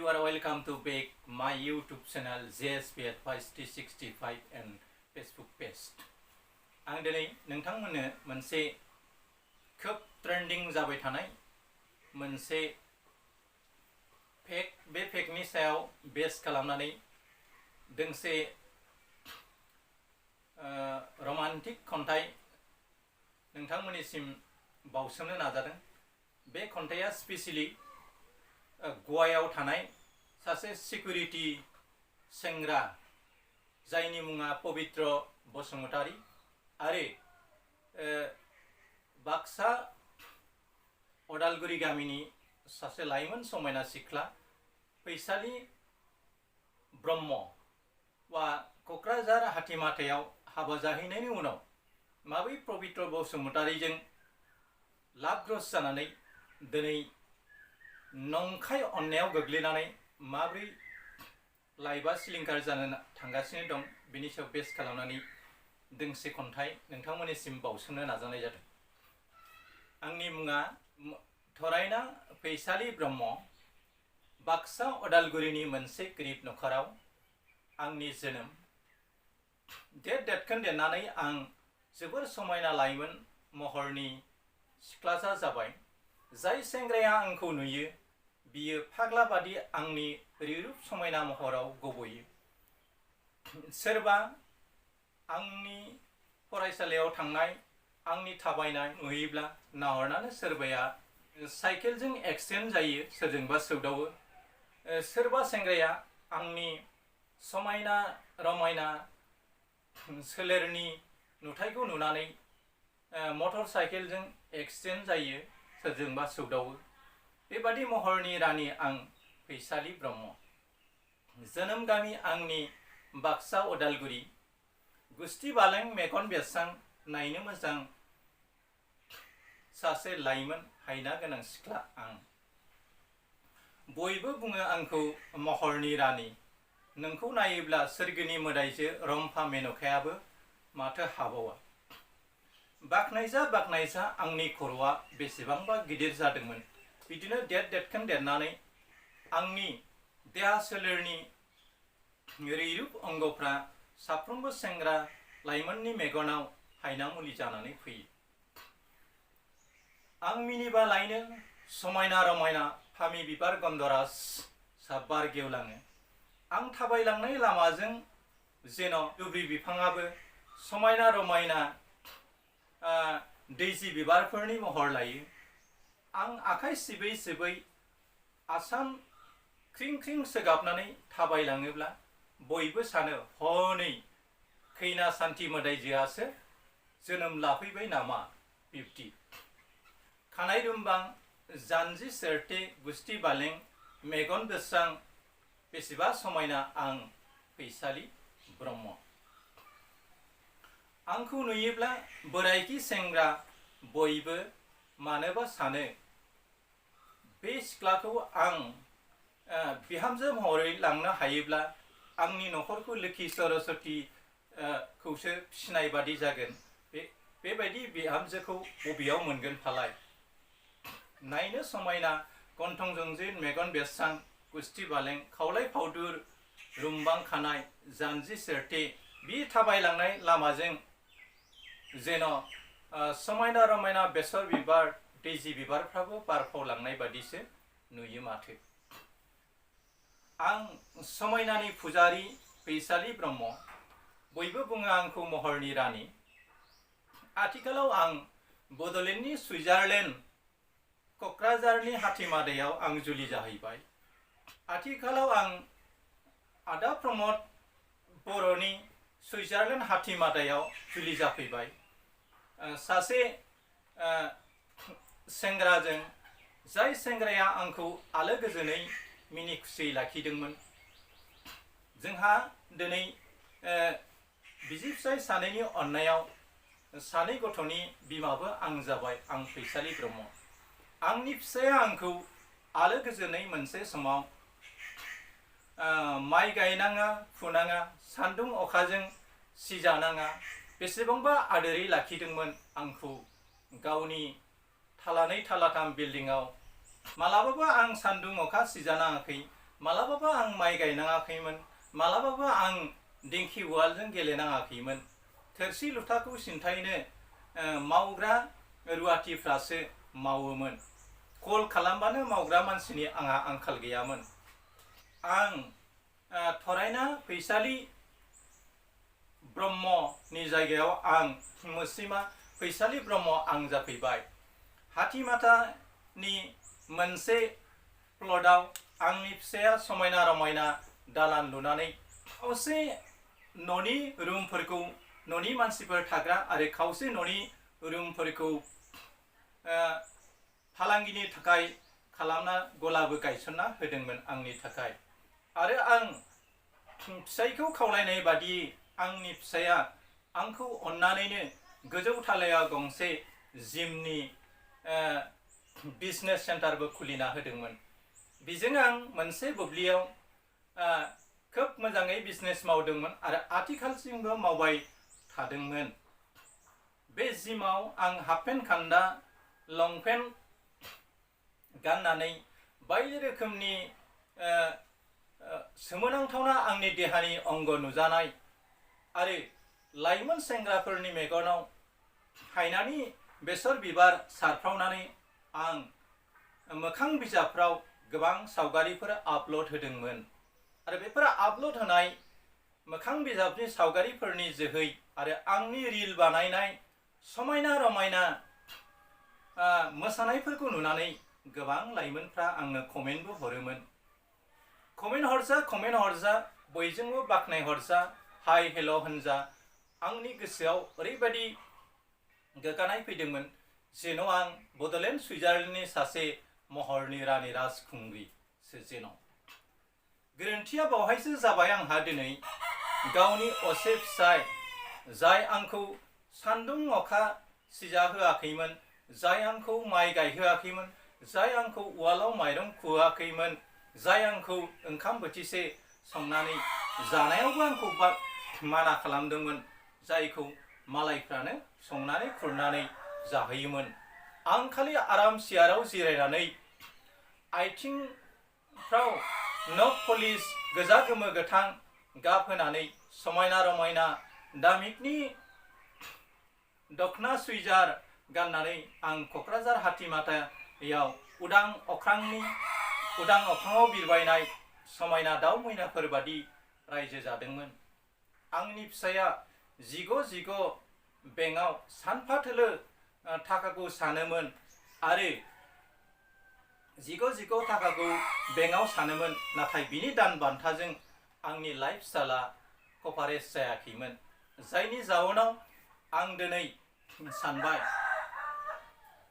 are welcome to back my YouTube channel JSP Advice 365 and Facebook page. आं दिनै नोंथांमोननो मोनसे खोब ट्रेंडिं जाबाय थानाय मोनसे बे फेकनि सायाव बेस खालामनानै दोंसे रोमान्टिक खन्थाइ नोंथांमोननिसिम बावसोमनो नाजादों। बे खन्थाइया स्पेशली गवायाव थानाय सासे सिकिउरिटी सेंग्रा जायनि मुङा पवित्र बसुमतारी आरो बाक्सा अदालगुरि गामिनि सासे लाइमोन समायना सिख्ला फैसालि ब्रह्म वा क'क्राझार हाथिमाथायाव हाबा जाहैनायनि उनाव माबै पवित्र बसुमतारीजों लाभग्रस्त जानानै दिनै नंखाय अन्यायाव गोग्लैनानै माब्रै लाइफआ सिलिंखार जानो थांगासिनो दं बेनि सायाव बेस खालामनानै दोंसे खन्थाइ नोंथांमोननिसिम बावसोमनो नाजानाय जादों। आंनि मुङा थरायना फैसालि ब्रह्म, बाक्सा अदालगुरिनि मोनसे गोरिब नखराव आंनि जोनोम। देरखोन देरनानै आं जोबोर समायना लाइमोन महरनि सिख्लासा जाबाय। जाय सेंग्राया आंखौ नुयो बियो फाग्ला बादि आंनि रिरुप समायना महराव गबयो। सोरबा आंनि फरायसालियाव थांनाय, आंनि थाबायनाय नुयोब्ला नाहरनानै सोरबाया साइकेलजों एक्सिडेन्ट जायो, सोरजोंबा सौदावो। सोरबा सेंग्राया आंनि समायना रमायना सोलेरनि नुथायखौ नुनानै मटर साइकेलजों एक्सिडेन्ट जायो, सोरजोंबा सौदावो। बेबादि महरनि रानि आं फैसालि ब्रह्म। जोनोम गामि आंनि बाक्सा अदालगुरि। गुस्ति बालें मेगन बेरसां नायनो मोजां सासे लाइमोन हायना गोनां सिख्ला आं। बयबो बुङो आंखौ महरनि रानि। नोंखौ नायोब्ला सोरगोनि मोदायजो रम्फा मेनकायाबो माथो हाबावा। बाख्नायजा आंनि खर'आ बेसेबांबा गिदिर जादोंमोन। बिदिनो देरखोन देरनानै आंनि देहा सोलेरनि रिरुप अंगफ्रा साफ्रोमबो सेंग्रा लाइमोननि मेगनाव हायना मुलि जानानै फैयो। आं मिनिबा लायनो समायना रमायना फामि बिबार गन्धराज साबार गेवलाङो। आं थाबायलांनाय लामाजों जेन' दुब्रि बिफाङाबो समायना रमायना दैजि बिबारफोरनि महर लायो। आं आखाइ सिबै सिबै आसान ख्रिं ख्रिं सोगाबनानै थाबायलाङोब्ला बयबो सानो हनै खैना सान्थि मोदायजोआसो जोनोम लाफैबाय नामा बिब्दि। खानाय रुम्बां, जानजि सेरथे, गुस्ति बालें, मेगन गोस्रां, बेसेबा समायना आं फैसालि ब्रह्म। आंखौ नुयोब्ला बोरायखि सेंग्रा बयबो मानोबा सानो बे सिख्लाखौ आं बिहामजो महरै लांनो हायोब्ला आंनि नखरखौ लोखि सरस्वती खौसो फिसिनाय बादि जागोन। बेबायदि बिहामजोखौ बबेयाव मोनगोन फालाय। नायनो समायना गन्थं जंजिर, मेगन बेरसां, गुस्ति बालें, खावलाय फावदुर, रुम्बां खानाय, जानजि सेरथे, बि थाबायलांनाय लामाजों जेन' समायना रमायना बेसर बिबार, दैजि बिबारफ्राबो बारफावलांनाय बादिसो नुयो माथो। आं समायनानि फुजारि फैसालि ब्रह्म। बयबो बुङो आंखौ महरनि रानि। आथिखालाव आं बड'लेण्डनि सुइजारलेण्ड क'क्राझारनि हाथिमादायाव आं जुलि जाहैबाय। आथिखालाव आं आदा प्रमद बर'नि सुइजारलेण्ड हाथिमादायाव जुलि जाफैबाय। सासे सेंग्राजों, जाय सेंग्राया आंखौ आलो गोजोनै मिनि खुसियै लाखिदोंमोन। जोंहा दिनै बिसि फिसाय सानैनि अननायाव सानै गथ'नि बिमाबो आं जाबाय। आं फैसालि ब्रह्म। आंनि फिसाया आंखौ आलो गोजोनै मोनसे समाव माइ गायनाङा फुनाङा, सान्दुं अखाजों सिजानाङा बेसेबांबा आदोरै लाखिदोंमोन आंखौ गावनि थालानै थालाथाम बिल्डिंआव। मालाबाबो आं सान्दुं अखा सिजानाङाखै। मालाबाबो आं माइ गायनाङाखैमोन, मालाबाबो आं दिंखि उवालजों गेलेनाङाखैमोन। थोरसि लुथाखौ सिन्थायनो मावग्रा रुवाथिफ्रासो मावोमोन। कल खालामबानो मावग्रा मानसिनि आंहा आंखाल गैयामोन। आं थरायना फैसालि ब्रह्मनि जायगायाव आं मुस्लिमा फैसालि ब्रह्म आं जाफैबाय। हाथिमाटानि मोनसे प्लटआव आंनि फिसाया समायना रमायना दालान लुनानै खावसे न'नि रुमफोरखौ न'नि मानसिफोर थाग्रा आरो खावसे न'नि रुमफोरखौ फालांगिनि थाखाय खालामना गलाबो गायसनना होदोंमोन आंनि थाखाय। आरो आं फिसायखौ खावलायनाय बादि आंनि फिसाया आंखौ अननानैनो गोजौ थालायाव गंसे जिमनि बिजनेस सेन्टारबो खुलिना होदोंमोन। बेजों आं मोनसे बुब्लियाव खोब मोजाङै बिजनेस मावदोंमोन आरो आथिखालसिमबो मावबाय थादोंमोन। बे जिमाव आं हाफ पेन्ट खान्दा लंपेन्ट गाननानै बायदि रोखोमनि सोमोनांथावना आंनि देहानि अंग नुजानाय आरो लाइमोन सेंग्राफोरनि मेगनाव हायनानि बेसर बिबार सारफ्रावनानै आं मोखां बिजाबफ्राव गोबां सावगारिफोर आपल'ड होदोंमोन। आरो बेफोर आपल'ड होनाय मोखां बिजाबनि सावगारिफोरनि जोहै आरो आंनि रिल बानायनाय समायना रमायना मोसानायफोरखौ नुनानै गोबां लाइमोनफ्रा आंनो कमेन्टबो हरोमोन। कमेन्ट हरजा बयजोंबो बाख्नाय हरजा, हाय हेल' होनजा। आंनि गोसोआव ओरैबायदि गोगानाय फैदोंमोन जेन' आं बड'लेण्ड सुइजारलेण्डनि सासे महरनि रानि राजखुंग्रिसो जेन'। गोरोन्थिया बावहायसो जाबाय आंहा दिनै गावनि असे फिसाय जाय आंखौ सान्दुं अखा सिजा होआखैमोन, जाय आंखौ माइ गायहोआखैमोन, जाय आंखौ उवालाव माइरं खुहोआखैमोन, जाय आंखौ ओंखाम बोथिसे संनानै जानायावबो आंखौ माना खालामदोंमोन, जायखौ मालायफ्रानो संनानै खुरनानै जाहोयोमोन। आं खालि आराम सियाराव जिरायनानै आथिंफ्राव नख पलिश गोजा गोमो गोथां गाब होनानै समायना रमायना दामिकनि दखना सुइजार गाननानै आं क'क्राझार हाथिमाटायाव उदां अख्राङाव बिरबायनाय समायना दाउ मैनाफोर बादि रायजो जादोंमोन। आंनि फिसाया जिग' बेंकआव सानफा थोलो थाखाखौ सानोमोन आरो जिग' थाखाखौ बेंकआव सानोमोन, नाथाय बिनि दान बान्थाजों आंनि लाइफ स्टाइला कभारेज जायाखैमोन। जायनि जाउनाव आं दिनै सानबाय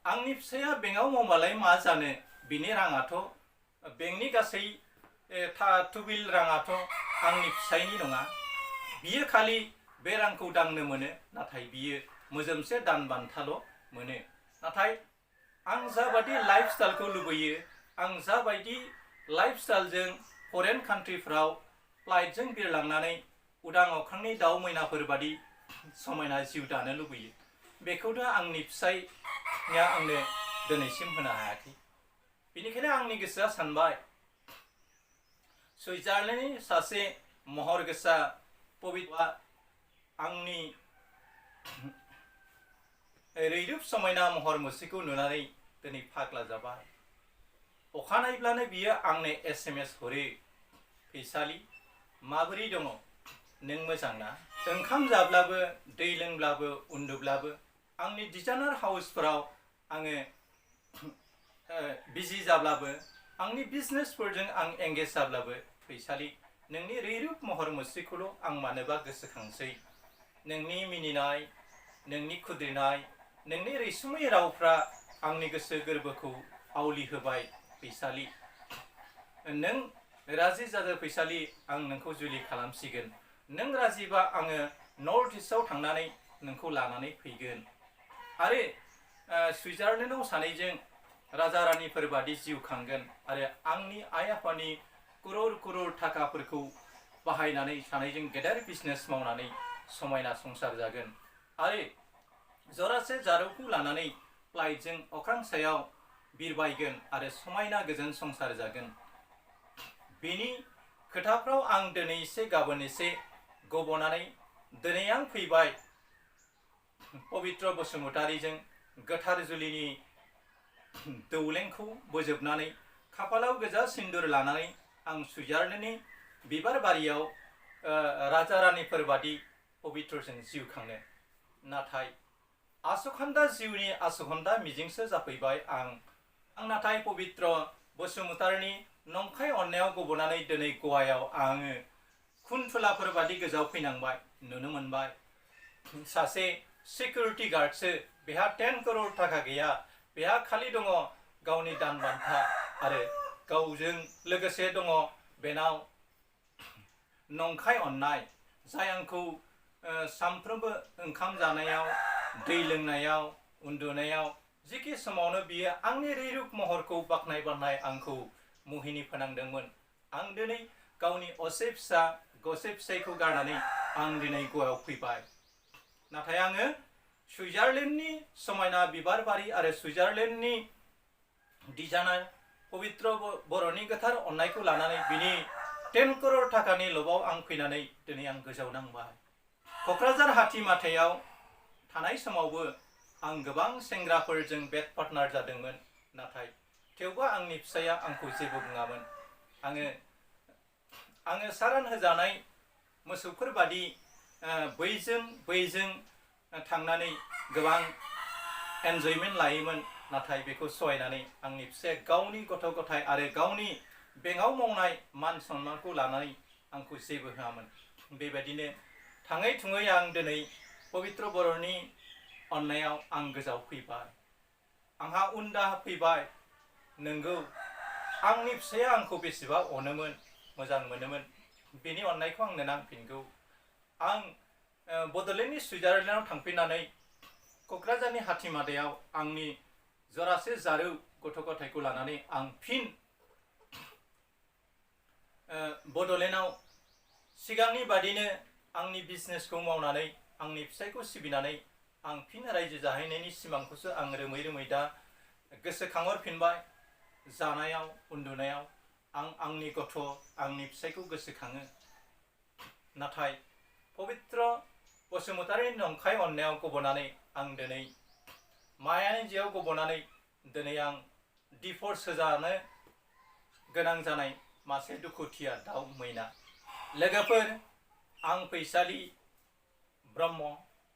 आंनि फिसाया बेंकआव मावबालाय मा जानो, बिनि राङाथ' बेंकनि गासै थुबिल राङाथ' आंनि फिसायनि नङा। बियो खालि बे रांखौ दांनो मोनो, नाथाय बियो मोजोमसे दान बान्थाल' मोनो। नाथाय आं जाबायदि लाइफ स्टाइलखौ लुबैयो, आं जाबायदि लाइफ स्टाइलजों फरेन कान्ट्रिफ्राव फ्लाइटजों बिरलांनानै उदां अख्रांनि दाउ मैनाफोर बादि समायना जिउ दानो लुबैयो, बेखौनो आंनि फिसायया आंनो दिनैसिम होनो हायाखै। बेनिखायनो आंनि गोसोआ सानबाय सुइजारलेण्डनि सासे महर गोसा पबित्रआ आंनि रैरुब समायना महर मुस्रिखौ नुनानै दिनै फाग्ला जाबाय। अखानायब्लानो बियो आंनो SMS हरो, फैसालि माबोरै दङ, नों मोजां ना? ओंखाम जाब्लाबो दै लोंब्लाबो उन्दुब्लाबो आंनि डिजाइनार हाउसफोराव आङो बिजि जाब्लाबो आंनि बिजनेसफोरजों आं एंगेज जाब्लाबो फैसालि नोंनि रैरुब महर मुस्रिखौल' आं मानोबा गोसोखांसै। नोंनि मिनिनाय, नोंनि खुद्रिनाय, नोंनि रैसुमै रावफ्रा आंनि गोसो गोरबोखौ आवलि होबाय फैसालि। नों राजि जादो फैसालि, आं नोंखौ जुलि खालामसिगोन। नों राजिबा आङो नर्थ इस्टआव थांनानै नोंखौ लानानै फैगोन आरो सुइजारलेण्डआव सानैजों राजा रानिफोर बादि जिउ खांगोन आरो आंनि आइ आफानि करोड़ थाखाफोरखौ बाहायनानै सानैजों गेदेर बिजनेस मावनानै समायना संसार जागोन आरो जरासे जारौखौ लानानै फ्लाइटजों अख्रां सायाव बिरबायगोन आरो समायना गोजोन संसार जागोन। बिनि खोथाफ्राव आं दिनै एसे गाबोन एसे गब'नानै दिनै आं फैबाय पबित्र बसुमतारीजों गोथार जुलिनि दौलेंखौ बोजोबनानै खाफालाव गोजा सिन्दुर लानानै आं सुइजारलेण्डनि बिबार बारियाव राजा रानिफोर बादि पबित्रजों जिउ खांनो। नाथाय आसखान्दा जिउनि आसखान्दा मिजिंसो जाफैबाय आं नाथाय पबित्र बसुमतारीनि नंखाय अननायाव गब'नानै दिनै गवायाव आङो खुनथुलाफोर बादि गोजाव फैनांबाय। नुनो मोनबाय सासे सिकिउरिटि गार्डसो, बेहा 10 करोड़ थाखा गैया, बेहा खालि दङ गावनि दान बान्था आरो गावजों लोगोसे दङ बेनाव नंखाय अननाय, जाय आंखौ सानफ्रोमबो ओंखाम जानायाव, दै लोंनायाव, उन्दुनायाव जिखि समावनो बियो आंनि रैरुब महरखौ बाख्नाय बाख्नाय आंखौ मुहिनि फोनांदोंमोन। आं दिनै गावनि असे फिसा गसे फिसायखौ गारनानै आं दिनै गवायाव फैबाय। नाथाय आङो सुइजारलेण्डनि समायना बिबार बारि आरो सुइजारलेण्डनि डिजाइनार पबित्र बर'नि गोथार अननायखौ लानानै बिनि 10 करोड़ थाखानि लबाव आं फैनानै दिनै आं गोजाव नांबाय। क'क्राझार हाथिमाथायाव थानाय समावबो आं गोबां सेंग्राफोरजों बेड पार्टनार जादोंमोन। नाथाय थेवबो आंनि फिसाया आंखौ जेबो बुङामोन। आङो सारान होजानाय मोसौफोर बादि बैजों थांनानै गोबां एन्जयमेन्ट लायोमोन। नाथाय बेखौ सहायनानै आंनि फिसाया गावनि गथ' गथाय आरो गावनि बेंकआव मावनाय मान सन्मानखौ लानानै आंखौ जेबो होआमोन। बेबायदिनो थाङै थुङै आं दिनै पबित्र बर'नि अननायाव आं गोजाव फैबाय। आंहा उन दाहा फैबाय। नंगौ, आंनि फिसाया आंखौ बेसेबा अनोमोन, मोजां मोनोमोन, बेनि अननायखौ आंनो नांफिनगौ। आं बड'लेण्डनि सुइजारलेण्डआव थांफिननानै क'क्राझारनि हाथिमादायाव आंनि जरासे जारौ गथ' गथायखौ लानानै आं फिन बड'लेण्डआव सिगांनि बादिनो आंनि बिजनेसखौ मावनानै आंनि फिसायखौ सिबिनानै आं फिन रायजो जाहैनायनि सिमांखौसो आं रोमै रोमै दा गोसोखांहरफिनबाय। जानायाव उन्दुनायाव आं आंनि गथ' आंनि फिसायखौ गोसोखाङो। नाथाय पबित्र बसुमतारीनि नंखाय अननायाव गब'नानै आं दिनै मायानि जेयाव गब'नानै दिनै आं डिभर्स होजानो गोनां जानाय मासे दुखुथिया दाउ मैना। लोगोफोर, आं फैसालि ब्रह्म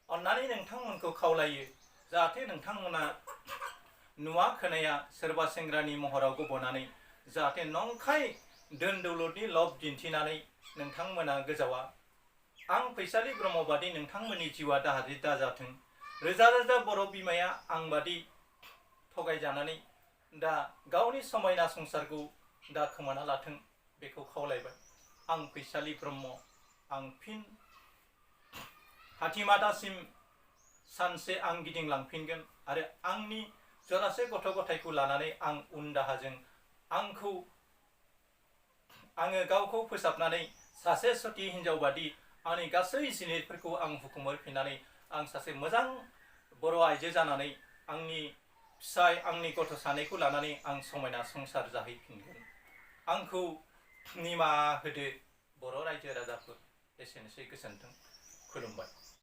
अन्नानै नोंथांमोनखौ खावलायो जाहाथे नोंथांमोना नुवा खोनाया सोरबा सेंग्रानि महराव गब'नानै जाहाथे नंखाय धोन दौलतनि लब दिन्थिनानै नोंथांमोना गोजावा। आं फैसालि ब्रह्म बादि नोंथांमोननि जिउआ दाहादि दाजाथों। रोजा रोजा बर' बिमाया आं बादि थगायजानानै दा गावनि समायना संसारखौ दा खोमाना लाथों, बेखौ खावलायबाय। आं फैसालि ब्रह्म, आं फिन हाथिमादासिम सानसे आं गिदिंलांफिनगोन आरो आंनि जरासे गथ' गथायखौ लानानै आं उन दाहाजों आङो गावखौ फोसाबनानै सासे सती हिन्जाव बादि आंनि गासै जिनिसफोरखौ आं हुखुमोरफिननानै आं सासे मोजां बर' आइजो जानानै आंनि फिसाय आंनि गथ' सानैखौ लानानै आं समायना संसार जाहैफिनगोन। आंखौ निमाहा होदो बर' रायजो राजाफोर। एसेनोसै, गोजोन्थों, खुलुमबाय।